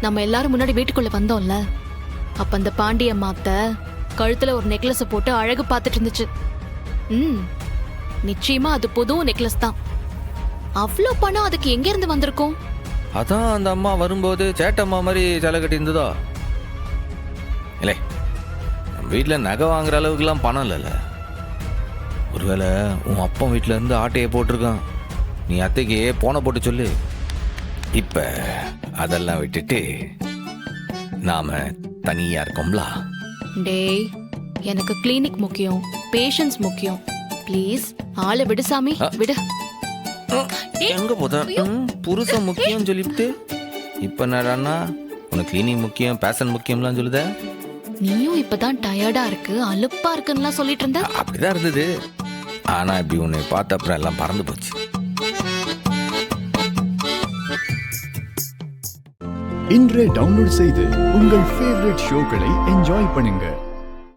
நம்ம எல்லாரும் முன்னாடி வீட்டுக்குள்ள வந்தோம்ல, அப்ப அந்த பாண்டிய மாத்த கழுத்துல ஒரு நெக்லஸ் போட்டு அழகு பார்த்துட்டு இருந்துச்சு. நிச்சயமா அது புது நெக்லஸ் தான். அவ்வளோ பணம் அதுக்கு எங்க இருந்து வந்திருக்கும்? அதான் அந்த அம்மா வரும்போது சேட்டம்மா மாதிரி சிலை கட்டி இருந்ததோ இல்லை. நம்ம வீட்டில் நகை வாங்குற அளவுக்குலாம் பணம் இல்லைல்ல. ஒருவேளை உன் அப்பா வீட்டில் இருந்து ஆட்டையை போட்டிருக்கான். நீ அத்தைக்கு போன போட்டு சொல்லு. இப்போ அதெல்லாம் விட்டுட்டு நாம தனியா இருக்கோம்ல. டேய், எனக்கு கிளினிக் முக்கியம், பேஷன்ஸ் முக்கியம். ப்ளீஸ் ஆளை விடு சாமி, விடு. எங்க போத புருஷன் முக்கியம் சொல்லிட்டு இப்ப என்னடான்னா உனக்கு கிளீனிங் முக்கியம், பேஷன் முக்கியம்லாம் சொல்லுத. நீயும் இப்பதான் டயர்டா இருக்கு, அலுப்பா இருக்குன்னு சொல்லிட்டு இருந்த. அப்படிதான் இருந்தது. ஆனா இப்படி உன்னை பார்த்த அப்புறம் எல்லாம் பறந்து போச்சு. இன்றே டவுன்லோட் செய்து உங்கள் ஃபேவரட் ஷோக்களை என்ஜாய் பண்ணுங்க.